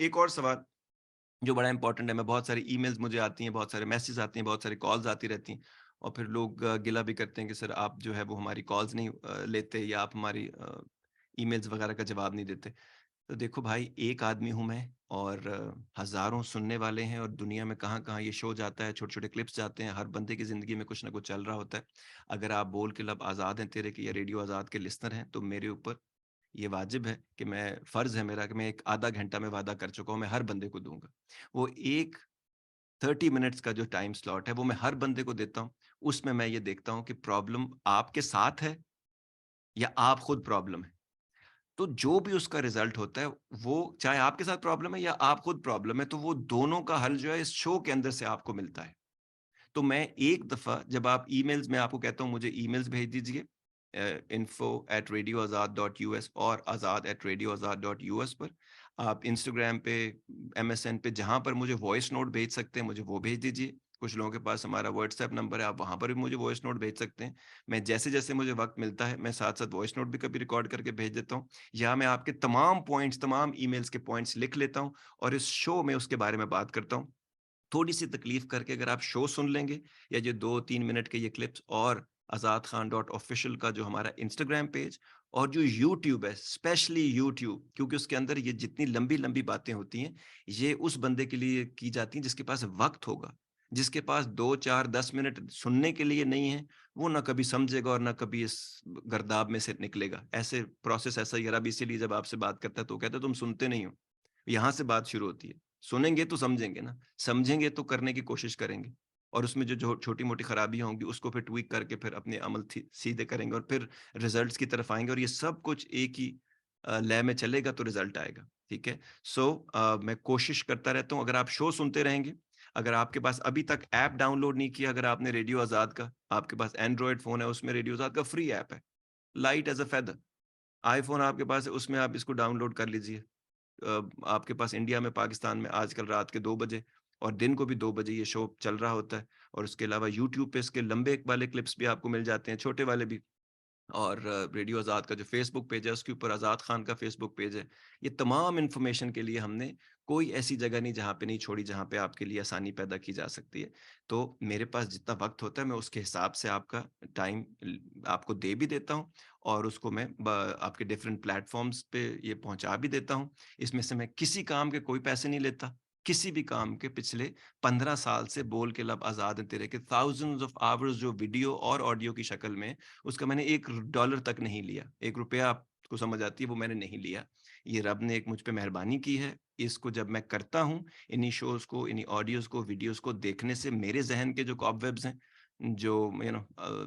एक और सवाल जो बड़ा इंपॉर्टेंट है, मैं बहुत सारी ईमेल्स मुझे आती हैं, बहुत सारे मैसेज आते हैं, बहुत सारी कॉल्स आती रहती हैं और फिर लोग गिला भी करते हैं कि सर आप जो है वो हमारी कॉल्स नहीं लेते या आप हमारी ईमेल्स वगैरह का जवाब नहीं देते। तो देखो भाई, एक आदमी हूँ मैं और हज़ारों सुनने वाले हैं और दुनिया में कहाँ-कहाँ ये शो जाता है, छोटे-छोटे क्लिप्स जाते हैं, हर बंदे की ज़िंदगी में कुछ ना कुछ चल रहा होता है। अगर आप बोल के लब आज़ाद हैं तेरे के या रेडियो आज़ाद के लिसनर हैं, तो मेरे ऊपर ये वाजिब है कि मैं फ़र्ज़ है मेरा कि मैं एक आधा घंटा मैं वादा कर चुका हूँ, मैं हर बंदे को दूँगा। वो एक 30 मिनट्स का जो टाइम स्लॉट है, वो मैं हर बंदे को देता हूँ। उसमें मैं ये देखता हूँ कि प्रॉब्लम आपके साथ है या आप खुद प्रॉब्लम है। तो जो भी उसका रिज़ल्ट होता है, वो चाहे आपके साथ प्रॉब्लम है या आप खुद प्रॉब्लम है, तो वो दोनों का हल जो है इस शो के अंदर से आपको मिलता है। तो मैं एक दफ़ा जब आप ईमेल्स मैं आपको कहता हूँ मुझे ईमेल्स भेज दीजिए info@radioazad.us और azad@radioazad.us पर। आप इंस्टाग्राम पे, एमएसएन पे जहाँ पर मुझे वॉइस नोट भेज सकते हैं, मुझे वो भेज दीजिए। कुछ लोगों के पास हमारा व्हाट्सएप नंबर है, आप वहाँ पर भी मुझे वॉइस नोट भेज सकते हैं। मैं जैसे-जैसे मुझे वक़्त मिलता है, मैं साथ-साथ वॉइस नोट भी कभी रिकॉर्ड करके भेज देता हूँ या मैं आपके तमाम पॉइंट्स, तमाम ईमेल्स के पॉइंट्स लिख लेता हूँ और इस शो में उसके बारे में बात करता हूँ। थोड़ी-सी तकलीफ़ करके अगर आप शो सुन लेंगे या जो 2-3 मिनट के ये क्लिप्स और आज़ाद खान डॉट ऑफ़िशियल का जो हमारा इंस्टाग्राम पेज और जो यूट्यूब है, स्पेशली यूट्यूब क्योंकि उसके अंदर ये जितनी लंबी-लंबी बातें होती हैं, ये उस बंदे के लिए की जाती हैं जिसके पास वक़्त होगा। जिसके पास 2, 4, 10 मिनट सुनने के लिए नहीं है, वो ना कभी समझेगा और ना कभी इस गर्दाब में से निकलेगा। ऐसे प्रोसेस ऐसा ही है। अब इसीलिए जब आपसे बात करता है तो वो कहता है तुम सुनते नहीं हो। यहाँ से बात शुरू होती है। सुनेंगे तो समझेंगे ना, समझेंगे तो करने की कोशिश करेंगे और उसमें जो छोटी-मोटी खराबियाँ होंगी उसको फिर ट्वीक करके फिर अपने अमल थी सीधे करेंगे और फिर रिज़ल्ट्स की तरफ आएँगे और ये सब कुछ एक ही लय में चलेगा तो रिज़ल्ट आएगा, ठीक है? सो मैं कोशिश करता रहता हूँ अगर आप शो सुनते रहेंगे, अगर आपके पास अभी तक ऐप डाउनलोड नहीं किया अगर आपने रेडियो आज़ाद का, आपके पास एंड्रॉयड फ़ोन है उसमें रेडियो आज़ाद का फ्री ऐप है, light as a feather. IPhone आपके पास है उसमें आप इसको डाउनलोड कर लीजिए। आपके पास इंडिया में, पाकिस्तान में आजकल रात के 2 बजे और दिन को भी 2 बजे ये शो चल रहा होता है और उसके अलावा यूट्यूब पे इसके लंबे वाले क्लिप्स भी आपको मिल जाते हैं, छोटे वाले भी। और रेडियो आज़ाद का जो फ़ेसबुक पेज है, उसके ऊपर आज़ाद खान का फ़ेसबुक पेज है। ये तमाम इन्फॉर्मेशन के लिए हमने कोई ऐसी जगह नहीं जहाँ पे नहीं छोड़ी, जहाँ पे आपके लिए आसानी पैदा की जा सकती है। तो मेरे पास जितना वक़्त होता है, मैं उसके हिसाब से आपका टाइम आपको दे भी देता हूँ और उसको मैं आपके डिफरेंट प्लेटफ़ॉर्म्स पे ये पहुँचा भी देता हूँ। इसमें से मैं किसी काम के कोई पैसे नहीं लेता। किसी भी काम के पिछले 15 साल से बोल के लब आज़ाद हैं तेरे के थाउज़ेंड्स ऑफ आवर्स जो वीडियो और ऑडियो की शक्ल में उसका मैंने $1 तक नहीं लिया। ₹1 आपको समझ आती है वो मैंने नहीं लिया। ये रब ने एक मुझ पे मेहरबानी की है। इसको जब मैं करता हूँ, इन्हीं शोज़ को, इन्हीं ऑडियोज़ को, वीडियोज़ को देखने से मेरे ज़हन के जो कॉबवेब्स हैं, जो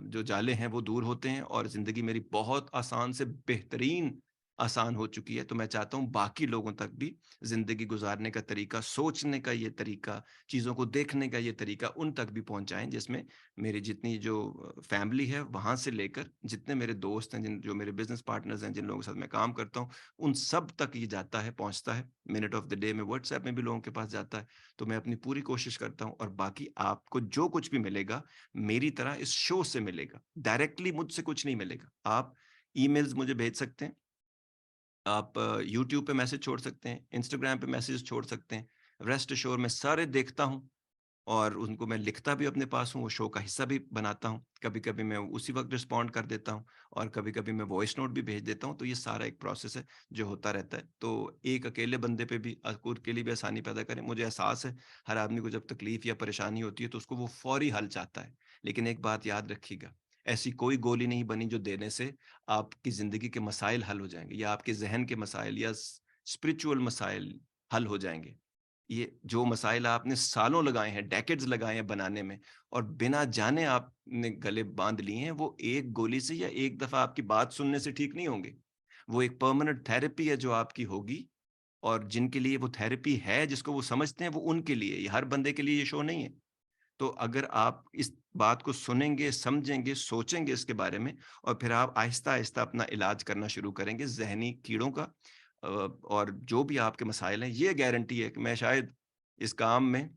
जो जाले हैं वो दूर होते हैं और ज़िंदगी मेरी बहुत आसान से बेहतरीन आसान हो चुकी है। तो मैं चाहता हूँ बाकी लोगों तक भी ज़िंदगी गुज़ारने का तरीका, सोचने का ये तरीका, चीज़ों को देखने का ये तरीका उन तक भी पहुँचाएँ जिसमें मेरी जितनी जो फैमिली है वहाँ से लेकर जितने मेरे दोस्त हैं जिन जो मेरे बिज़नेस पार्टनर्स हैं जिन लोगों के साथ मैं काम करता हूँ, उन सब तक ये जाता है, पहुँचता है। मिनट ऑफ द डे में व्हाट्सएप में भी लोगों के पास जाता है। तो मैं अपनी पूरी कोशिश करता हूँ और बाकी आपको जो कुछ भी मिलेगा, मेरी तरह इस शो से मिलेगा। डायरेक्टली मुझसे कुछ नहीं मिलेगा। आप ईमेल्स मुझे भेज सकते हैं। आप यूट्यूब पे मैसेज छोड़ सकते हैं, इंस्टाग्राम पे मैसेज छोड़ सकते हैं। रेस्ट एश्योर मैं सारे देखता हूँ और उनको मैं लिखता भी अपने पास हूँ, वो शो का हिस्सा भी बनाता हूँ। कभी-कभी मैं उसी वक़्त रिस्पॉन्ड कर देता हूँ और कभी-कभी मैं वॉइस नोट भी भेज देता हूँ, तो ये सारा एक प्रोसेस है जो होता रहता है। तो एक अकेले बंदे पे भी को के लिए भी आसानी पैदा करें, मुझे एहसास है हर आदमी को जब तकलीफ़ या परेशानी होती है तो उसको वो फ़ौरी हल चाहता है। लेकिन एक बात याद रखिएगा, ऐसी कोई गोली नहीं बनी जो देने से आपकी ज़िंदगी के मसाइल हल हो जाएँगे या आपके ज़हन के मसाइल या स्पिरिचुअल मसाइल हल हो जाएँगे। ये जो मसाइल आपने सालों लगाए हैं, डेकेड्स लगाए हैं बनाने में और बिना जाने आपने गले बाँध लिए हैं, वो एक गोली से या एक दफ़ा आपकी बात सुनने से ठीक नहीं होंगे। वो एक परमानेंट थेरेपी है जो आपकी होगी और जिनके लिए वो थेरेपी है, जिसको वो समझते हैं, वो उनके लिए, ये हर बंदे के लिए ये शो नहीं है। तो अगर आप इस बात को सुनेंगे, समझेंगे, सोचेंगे इसके बारे में और फिर आप आहिस्ता-आहिस्ता अपना इलाज करना शुरू करेंगे ज़हनी कीड़ों का और जो भी आपके मसाइल हैं, ये गारंटी है कि मैं शायद इस काम में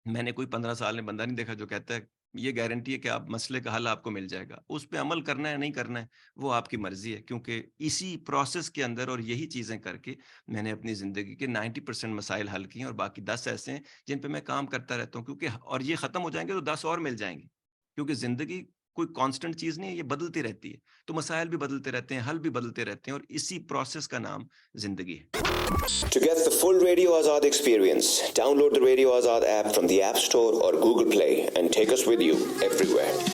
मैंने कोई 15 साल में बंदा नहीं देखा जो कहता है ये गारंटी है कि आप मसले का हल आपको मिल जाएगा। उस पे अमल करना है, नहीं करना है, वो आपकी मर्ज़ी है, क्योंकि इसी प्रोसेस के अंदर और यही चीज़ें करके मैंने अपनी ज़िंदगी के 90% मसाइल हल किए हैं और बाकी 10 ऐसे हैं जिन पे मैं काम करता रहता हूँ, क्योंकि और ये ख़त्म हो जाएँगे तो 10 और मिल जाएँगे। क्योंकि ज़िंदगी कोई कांस्टेंट चीज़ नहीं है, ये बदलती रहती है। तो मसाइल भी बदलते रहते हैं, हल भी बदलते रहते हैं और इसी प्रोसेस का नाम ज़िंदगी है। To get the full Radio Azad experience, download the Radio Azad app from the App Store or Google Play and take us with you everywhere.